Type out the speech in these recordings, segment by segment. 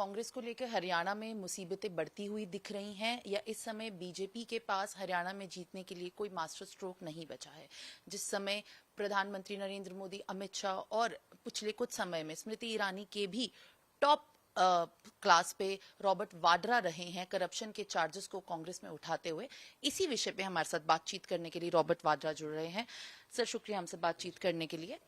कांग्रेस को लेकर हरियाणा में मुसीबतें बढ़ती हुई दिख रही हैं या इस समय बीजेपी के पास हरियाणा में जीतने के लिए कोई मास्टर स्ट्रोक नहीं बचा है? जिस समय प्रधानमंत्री नरेंद्र मोदी, अमित शाह और पिछले कुछ समय में स्मृति ईरानी के भी टॉप क्लास पे रॉबर्ट वाड्रा रहे हैं करप्शन के चार्जेस को कांग्रेस में उठाते हुए। इसी विषय पे हमारे साथ बातचीत करने के लिए रॉबर्ट वाड्रा जुड़ रहे हैं। सर, शुक्रिया हमसे बातचीत करने के लिए।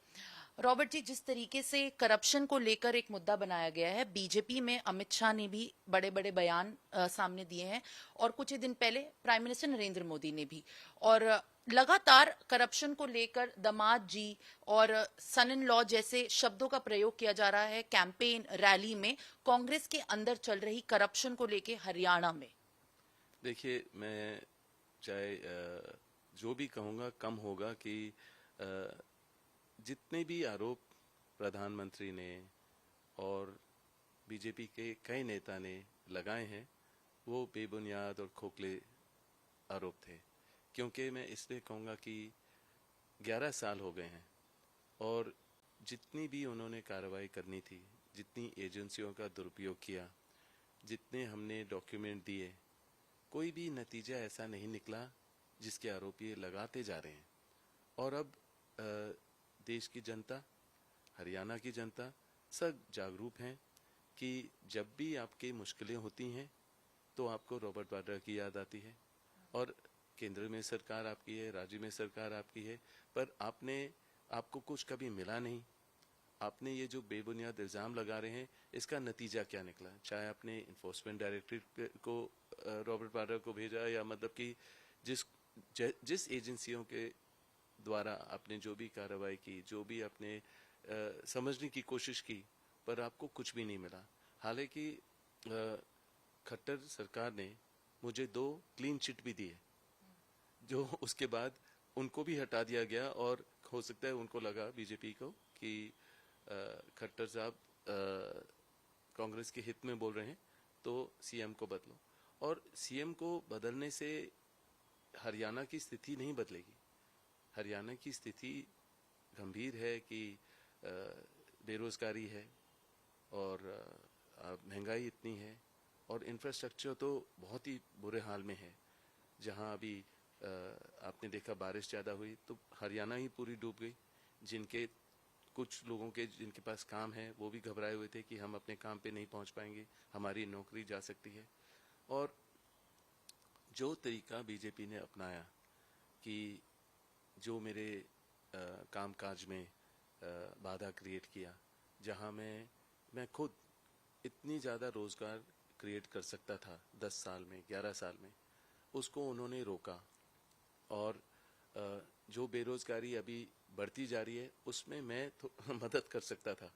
रॉबर्ट जी, जिस तरीके से करप्शन को लेकर एक मुद्दा बनाया गया है, बीजेपी में अमित शाह ने भी बड़े बड़े बयान सामने दिए हैं और कुछ ही दिन पहले प्राइम मिनिस्टर नरेंद्र मोदी ने भी, और लगातार करप्शन को लेकर दामाद जी और सन इन लॉ जैसे शब्दों का प्रयोग किया जा रहा है कैंपेन रैली में कांग्रेस के अंदर चल रही करप्शन को लेकर हरियाणा में। देखिए, मैं चाहे जो भी कहूँगा कम होगा कि जितने भी आरोप प्रधानमंत्री ने और बीजेपी के कई नेता ने लगाए हैं वो बेबुनियाद और खोखले आरोप थे। क्योंकि मैं इसलिए कहूँगा कि 11 साल हो गए हैं और जितनी भी उन्होंने कार्रवाई करनी थी, जितनी एजेंसियों का दुरुपयोग किया, जितने हमने डॉक्यूमेंट दिए, कोई भी नतीजा ऐसा नहीं निकला जिसके आरोप ये लगाते जा रहे हैं। और अब देश की जनता, हरियाणा की जनता सब जागरूक हैं कि जब भी आपकी मुश्किलें होती हैं तो आपको रॉबर्ट वाड्रा की याद आती है और केंद्र में सरकार आपकी है, राज्य में सरकार आपकी है, पर आपको कुछ कभी मिला नहीं। आपने ये जो बेबुनियाद इल्ज़ाम लगा रहे हैं, इसका नतीजा क्या निकला? चाहे आपने इन्फोर्समेंट डायरेक्टरेट को रॉबर्ट वाड्रा को भेजा या मतलब कि जिस एजेंसियों के द्वारा आपने जो भी कार्रवाई की, जो भी आपने समझने की कोशिश की, पर आपको कुछ भी नहीं मिला। हालांकि खट्टर सरकार ने मुझे 2 क्लीन चिट भी दिए, जो उसके बाद उनको भी हटा दिया गया और हो सकता है उनको लगा बीजेपी को कि खट्टर साहब कांग्रेस के हित में बोल रहे हैं तो सीएम को बदलो। और सीएम को बदलने से हरियाणा की स्थिति नहीं बदलेगी। हरियाणा की स्थिति गंभीर है कि बेरोजगारी है और महंगाई इतनी है और इंफ्रास्ट्रक्चर तो बहुत ही बुरे हाल में है। जहां अभी आपने देखा बारिश ज़्यादा हुई तो हरियाणा ही पूरी डूब गई। कुछ लोगों के जिनके पास काम है वो भी घबराए हुए थे कि हम अपने काम पे नहीं पहुंच पाएंगे, हमारी नौकरी जा सकती है। और जो तरीका बीजेपी ने अपनाया कि जो मेरे कामकाज में बाधा क्रिएट किया, जहां मैं खुद इतनी ज़्यादा रोज़गार क्रिएट कर सकता था 10 साल में, 11 साल में, उसको उन्होंने रोका। और जो बेरोज़गारी अभी बढ़ती जा रही है उसमें मैं मदद कर सकता था,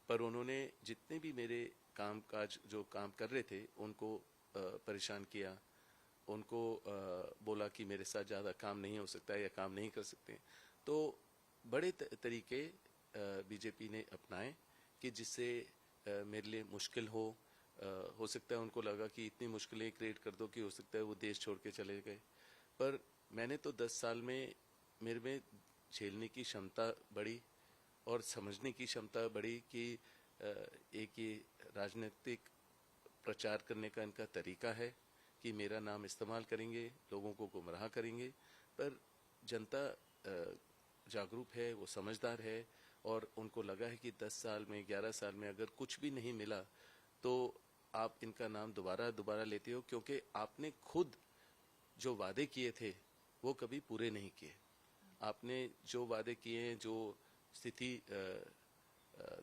पर उन्होंने जितने भी मेरे कामकाज जो काम कर रहे थे उनको परेशान किया, उनको बोला कि मेरे साथ ज़्यादा काम नहीं हो सकता है या काम नहीं कर सकते। तो बड़े तरीके बीजेपी ने अपनाए कि जिससे मेरे लिए मुश्किल हो सकता है उनको लगा कि इतनी मुश्किलें क्रिएट कर दो कि हो सकता है वो देश छोड़ के चले गए। पर मैंने तो 10 साल में मेरे में झेलने की क्षमता बढ़ी और समझने की क्षमता बढ़ी कि एक ये राजनीतिक प्रचार करने का इनका तरीका है कि मेरा नाम इस्तेमाल करेंगे, लोगों को गुमराह करेंगे। पर जनता जागरूक है, वो समझदार है और उनको लगा है कि 10 साल में, 11 साल में अगर कुछ भी नहीं मिला तो आप इनका नाम दोबारा लेते हो, क्योंकि आपने खुद जो वादे किए थे वो कभी पूरे नहीं किए। आपने जो वादे किए, जो स्थिति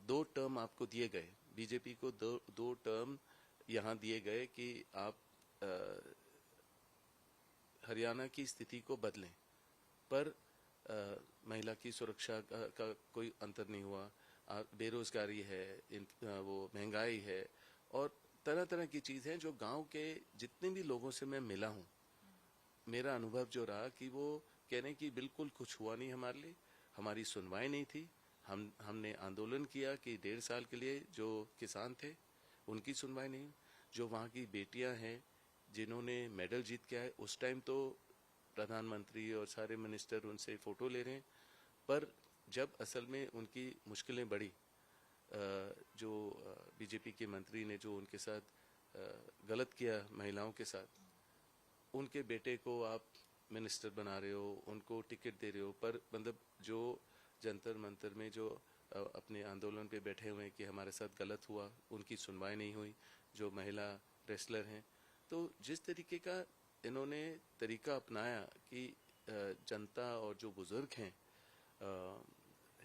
2 टर्म आपको दिए गए, बीजेपी को 2 टर्म यहाँ दिए गए कि आप हरियाणा की स्थिति को बदलें, पर महिला की सुरक्षा का कोई अंतर नहीं हुआ। बेरोजगारी है, वो महंगाई है और तरह तरह की चीज़ है जो गांव के जितने भी लोगों से मैं मिला हूँ, मेरा अनुभव जो रहा कि वो कह रहे हैं कि बिल्कुल कुछ हुआ नहीं हमारे लिए, हमारी सुनवाई नहीं थी। हमने आंदोलन किया कि 1.5 साल के लिए जो किसान थे उनकी सुनवाई नहीं। जो वहाँ की बेटियाँ हैं जिन्होंने मेडल जीत के आए, उस टाइम तो प्रधानमंत्री और सारे मिनिस्टर उनसे फ़ोटो ले रहे हैं, पर जब असल में उनकी मुश्किलें बढ़ी जो बीजेपी के मंत्री ने जो उनके साथ गलत किया महिलाओं के साथ, उनके बेटे को आप मिनिस्टर बना रहे हो, उनको टिकट दे रहे हो, पर मतलब जो जंतर मंतर में जो अपने आंदोलन पे बैठे हुए हैं कि हमारे साथ गलत हुआ, उनकी सुनवाई नहीं हुई, जो महिला रेसलर हैं। तो जिस तरीके का इन्होंने तरीका अपनाया कि जनता और जो बुजुर्ग हैं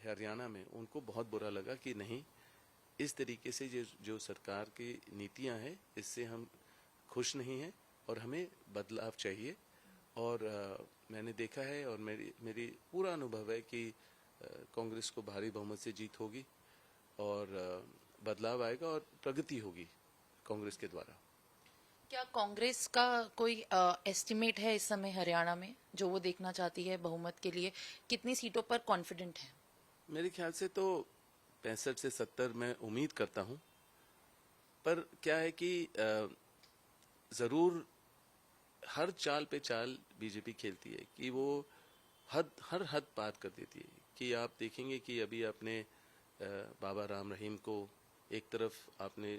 हरियाणा में, उनको बहुत बुरा लगा कि नहीं, इस तरीके से जो सरकार की नीतियां हैं, इससे हम खुश नहीं हैं और हमें बदलाव चाहिए। और मैंने देखा है और मेरी पूरा अनुभव है कि कांग्रेस को भारी बहुमत से जीत होगी और बदलाव आएगा और प्रगति होगी कांग्रेस के द्वारा। क्या कांग्रेस का कोई एस्टिमेट है इस समय हरियाणा में जो वो देखना चाहती है बहुमत के लिए? कितनी सीटों पर कॉन्फिडेंट है? मेरे ख्याल से तो 65 से 70 मैं उम्मीद करता हूं, पर क्या है कि जरूर हर चाल पे चाल बीजेपी खेलती है कि वो हर हद पार कर देती है। कि आप देखेंगे कि अभी आपने बाबा राम रहीम को एक तरफ आपने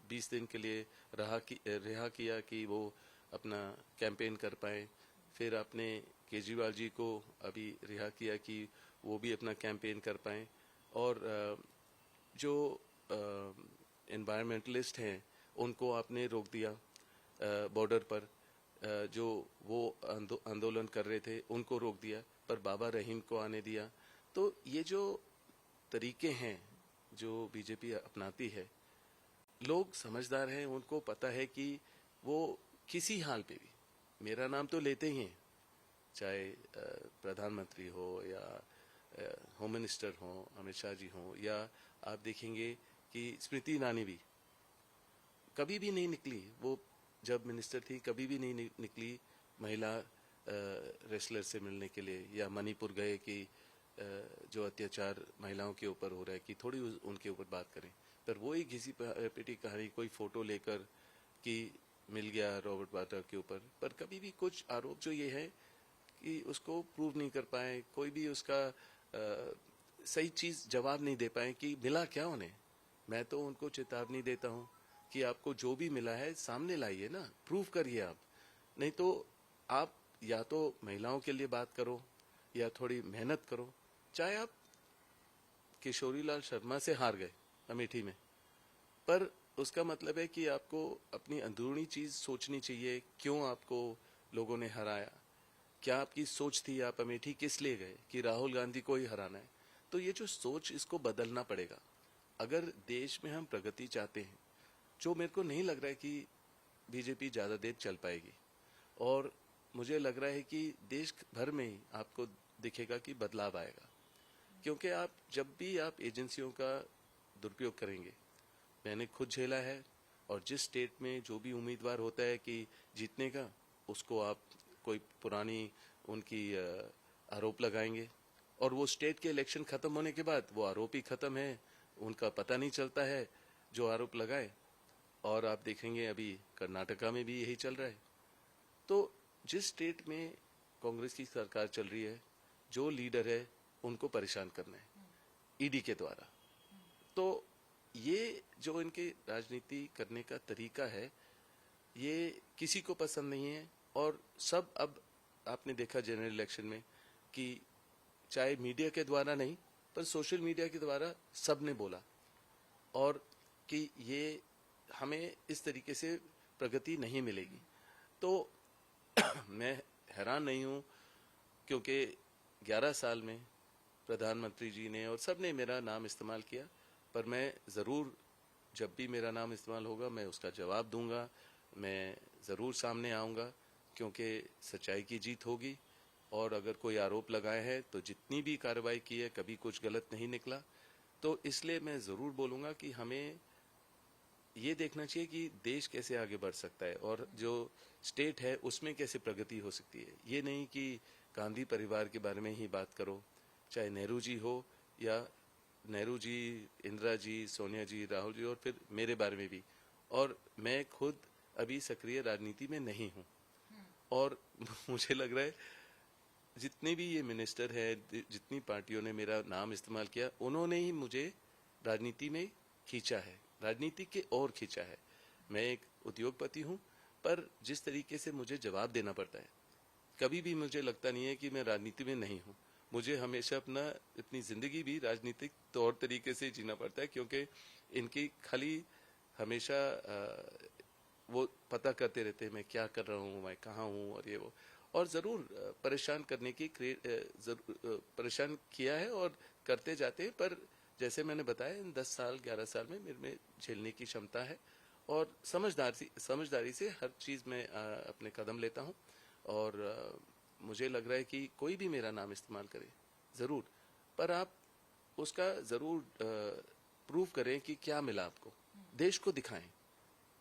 20 दिन के लिए रिहा किया कि वो अपना कैंपेन कर पाए, फिर आपने केजरीवाल जी को अभी रिहा किया कि वो भी अपना कैंपेन कर पाए, और जो एनवायरमेंटलिस्ट हैं उनको आपने रोक दिया बॉर्डर पर, जो वो आंदोलन कर रहे थे उनको रोक दिया, पर बाबा रहीम को आने दिया। तो ये जो तरीके हैं जो बीजेपी अपनाती है, लोग समझदार हैं, उनको पता है कि वो किसी हाल पे भी मेरा नाम तो लेते ही हैं, चाहे प्रधानमंत्री हो या होम मिनिस्टर हो अमित शाह जी हो, या आप देखेंगे कि स्मृति ईरानी भी कभी भी नहीं निकली, वो जब मिनिस्टर थी कभी भी नहीं निकली महिला रेसलर से मिलने के लिए, या मणिपुर गए कि जो अत्याचार महिलाओं के ऊपर हो रहा है कि थोड़ी उनके ऊपर बात करें, पर वो ही घिसी पिटी कहानी कोई फोटो लेकर कि मिल गया रॉबर्ट वाड्रा के ऊपर, पर कभी भी कुछ आरोप जो ये है कि उसको प्रूव नहीं कर पाए, कोई भी उसका सही चीज जवाब नहीं दे पाए कि मिला क्या उन्हें। मैं तो उनको चेतावनी देता हूं कि आपको जो भी मिला है सामने लाइए ना, प्रूव करिए आप, नहीं तो आप या तो महिलाओं के लिए बात करो या थोड़ी मेहनत करो। चाहे आप किशोरीलाल शर्मा से हार गए अमेठी में, पर उसका मतलब है कि आपको अपनी अंदरूनी चीज सोचनी चाहिए, क्यों आपको लोगों ने हराया, क्या आपकी सोच थी, आप अमेठी किस लिए गए कि राहुल गांधी को ही हराना है। तो ये जो सोच, इसको बदलना पड़ेगा अगर देश में हम प्रगति चाहते हैं, जो मेरे को नहीं लग रहा है कि बीजेपी ज्यादा देर चल पाएगी। और मुझे लग रहा है कि देश भर में ही आपको दिखेगा कि बदलाव आएगा, क्योंकि आप जब भी आप एजेंसियों का दुरुपयोग करेंगे, मैंने खुद झेला है, और जिस स्टेट में जो भी उम्मीदवार होता है कि जीतने का, उसको आप कोई पुरानी उनकी आरोप लगाएंगे, और वो स्टेट के इलेक्शन खत्म होने के बाद वो आरोप ही खत्म है, उनका पता नहीं चलता है जो आरोप लगाए। और आप देखेंगे अभी कर्नाटका में भी यही चल रहा है। तो जिस स्टेट में कांग्रेस की सरकार चल रही है, जो लीडर है उनको परेशान करना है ईडी के द्वारा। तो ये जो इनके राजनीति करने का तरीका है, ये किसी को पसंद नहीं है। और सब, अब आपने देखा जनरल इलेक्शन में कि चाहे मीडिया के द्वारा नहीं, पर सोशल मीडिया के द्वारा सब ने बोला, और कि ये हमें इस तरीके से प्रगति नहीं मिलेगी। तो मैं हैरान नहीं हूं, क्योंकि 11 साल में प्रधानमंत्री जी ने और सब ने मेरा नाम इस्तेमाल किया, पर मैं ज़रूर जब भी मेरा नाम इस्तेमाल होगा मैं उसका जवाब दूंगा, मैं ज़रूर सामने आऊंगा, क्योंकि सच्चाई की जीत होगी। और अगर कोई आरोप लगाए हैं तो जितनी भी कार्रवाई की है, कभी कुछ गलत नहीं निकला। तो इसलिए मैं ज़रूर बोलूँगा कि हमें ये देखना चाहिए कि देश कैसे आगे बढ़ सकता है और जो स्टेट है उसमें कैसे प्रगति हो सकती है। ये नहीं कि गांधी परिवार के बारे में ही बात करो, चाहे नेहरू जी हो या नेहरू जी, इंदिरा जी, सोनिया जी, राहुल जी, और फिर मेरे बारे में भी। और मैं खुद अभी सक्रिय राजनीति में नहीं हूँ, और मुझे लग रहा है जितने भी ये मिनिस्टर है, जितनी पार्टियों ने मेरा नाम इस्तेमाल किया, उन्होंने ही मुझे राजनीति में खींचा है, राजनीति के और खींचा है। मैं एक उद्योगपति हूँ, पर जिस तरीके से मुझे जवाब देना पड़ता है, कभी भी मुझे लगता नहीं है कि मैं राजनीति में नहीं हूँ। मुझे हमेशा अपनी जिंदगी भी राजनीतिक तौर तरीके से जीना पड़ता है, क्योंकि इनकी खाली हमेशा वो पता करते रहते हैं मैं क्या कर रहा हूँ, मैं कहाँ हूँ और ये वो, और ज़रूर परेशान करने की परेशान किया है और करते जाते हैं। पर जैसे मैंने बताया, इन 10 साल 11 साल में मेरे में झेलने की क्षमता है और समझदारी से हर चीज़ में अपने कदम लेता हूँ। और मुझे लग रहा है कि कोई भी मेरा नाम इस्तेमाल करे ज़रूर, पर आप उसका ज़रूर प्रूव करें कि क्या मिला आपको, देश को दिखाएं।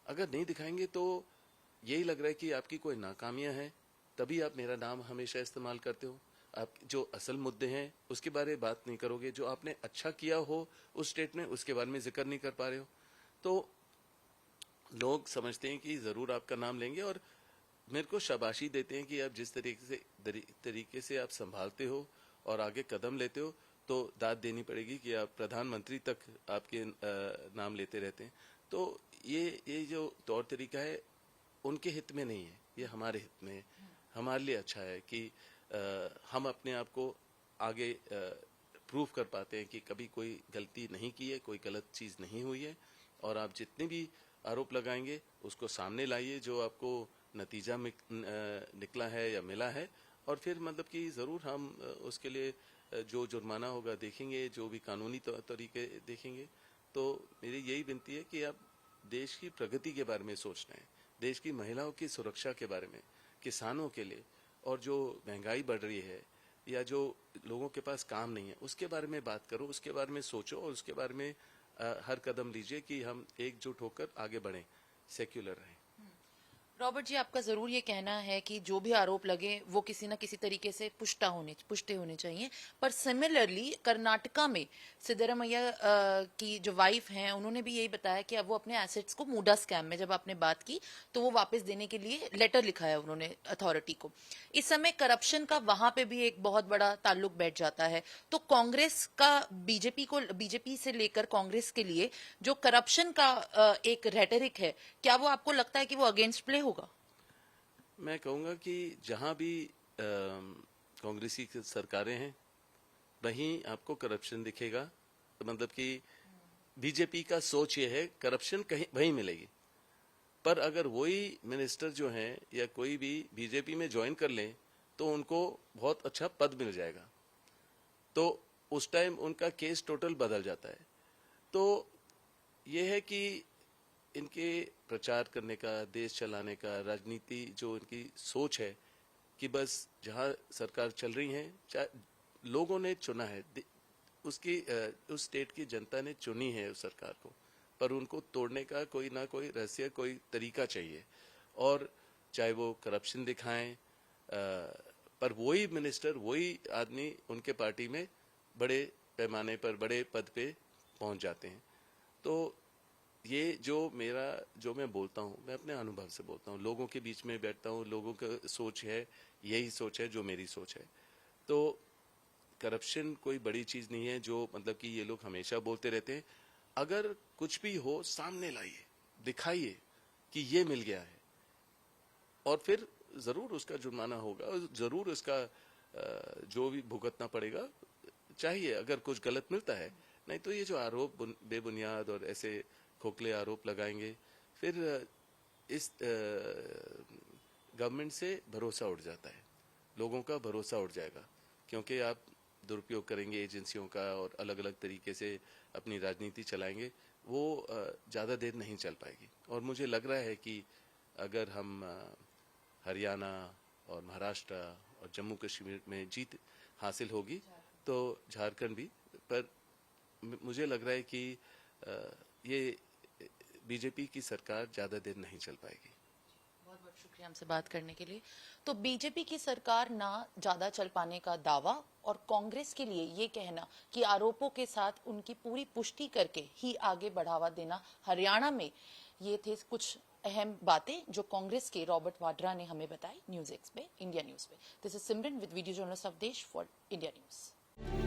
अगर नहीं दिखाएंगे तो यही लग रहा है कि आपकी कोई नाकामियां हैं, तभी आप मेरा नाम हमेशा इस्तेमाल करते हो। आप जो असल मुद्दे हैं उसके बारे में बात नहीं करोगे, जो आपने अच्छा किया हो उस स्टेट में उसके बारे में जिक्र नहीं कर पा रहे हो, तो लोग समझते हैं कि ज़रूर आपका नाम लेंगे और मेरे को शाबाशी देते हैं कि आप जिस तरीके से आप संभालते हो और आगे कदम लेते हो, तो दाद देनी पड़ेगी कि आप प्रधानमंत्री तक आपके नाम लेते रहते हैं। तो ये जो तौर तरीका है उनके हित में नहीं है, ये हमारे हित में है। हमारे लिए अच्छा है कि हम अपने आप को आगे प्रूव कर पाते हैं कि कभी कोई गलती नहीं की है, कोई गलत चीज़ नहीं हुई है। और आप जितने भी आरोप लगाएंगे उसको सामने लाइए, जो आपको नतीजा निकला है या मिला है, और फिर मतलब कि ज़रूर हम उसके लिए जो जुर्माना होगा देखेंगे, जो भी कानूनी तरीके देखेंगे। तो मेरी यही विनती है कि आप देश की प्रगति के बारे में सोचना है, देश की महिलाओं की सुरक्षा के बारे में, किसानों के लिए, और जो महंगाई बढ़ रही है या जो लोगों के पास काम नहीं है उसके बारे में बात करो, उसके बारे में सोचो और उसके बारे में हर कदम लीजिए कि हम एकजुट होकर आगे बढ़ें, सेक्युलर रहें। रॉबर्ट जी, आपका जरूर ये कहना है कि जो भी आरोप लगे वो किसी न किसी तरीके से पुष्टे होने चाहिए, पर सिमिलरली कर्नाटका में सिद्धरामैया की जो वाइफ हैं उन्होंने भी यही बताया कि अब वो अपने एसेट्स को मूडा स्कैम में, जब आपने बात की तो वो वापस देने के लिए लेटर लिखा है उन्होंने अथॉरिटी को। इस समय करप्शन का वहां पे भी एक बहुत बड़ा ताल्लुक बैठ जाता है। तो कांग्रेस का बीजेपी से लेकर कांग्रेस के लिए जो करप्शन का एक रेटरिक है, क्या वो आपको लगता है कि वो अगेंस्ट प्ले होगा? मैं कहूँगा कि जहाँ भी कांग्रेसी की सरकारें हैं वहीं आपको करप्शन दिखेगा। तो मतलब कि बीजेपी का सोच ये है करप्शन कहीं वहीं मिलेगी, पर अगर वही मिनिस्टर जो हैं या कोई भी बीजेपी में ज्वाइन कर लें तो उनको बहुत अच्छा पद मिल जाएगा, तो उस टाइम उनका केस टोटल बदल जाता है। तो ये है कि इनके प्रचार करने का, देश चलाने का, राजनीति जो इनकी सोच है कि बस जहाँ सरकार चल रही है, लोगों ने चुना है, उसकी उस स्टेट की जनता ने चुनी है उस सरकार को, पर उनको तोड़ने का कोई ना कोई रहस्य, कोई तरीका चाहिए। और चाहे वो करप्शन दिखाएं, पर वही मिनिस्टर, वही आदमी उनके पार्टी में बड़े पैमाने पर, बड़े पद पे पहुंच जाते हैं। तो ये जो मैं बोलता हूँ, मैं अपने अनुभव से बोलता हूँ, लोगों के बीच में बैठता हूँ, लोगों का सोच है, यही सोच है जो मेरी सोच है। तो करप्शन कोई बड़ी चीज़ नहीं है जो मतलब कि ये लोग हमेशा बोलते रहते हैं। अगर कुछ भी हो सामने लाइए, दिखाइए कि ये मिल गया है, और फिर ज़रूर उसका जुर्माना होगा, ज़रूर उसका जो भी भुगतना पड़ेगा चाहिए अगर कुछ गलत मिलता है। नहीं तो ये जो आरोप बेबुनियाद और ऐसे खोखले आरोप लगाएंगे, फिर इस गवर्नमेंट से भरोसा उठ जाता है, लोगों का भरोसा उठ जाएगा, क्योंकि आप दुरुपयोग करेंगे एजेंसियों का और अलग अलग तरीके से अपनी राजनीति चलाएंगे, वो ज़्यादा देर नहीं चल पाएगी। और मुझे लग रहा है कि अगर हम हरियाणा और महाराष्ट्र और जम्मू कश्मीर में जीत हासिल होगी तो झारखंड भी, पर मुझे लग रहा है कि ये बीजेपी की सरकार ज़्यादा देर नहीं चल पाएगी। बहुत शुक्रिया हमसे बात करने के लिए। तो बीजेपी की सरकार ना ज्यादा चल पाने का दावा और कांग्रेस के लिए ये कहना कि आरोपों के साथ उनकी पूरी पुष्टि करके ही आगे बढ़ावा देना हरियाणा में, ये थे कुछ अहम बातें जो कांग्रेस के रॉबर्ट वाड्रा ने हमें बताई न्यूज एक्स पे, इंडिया न्यूज पे। This is Simran with video journalist of Desh for India News.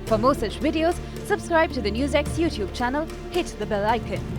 For more such videos, subscribe to the NewsX YouTube channel, hit the bell icon.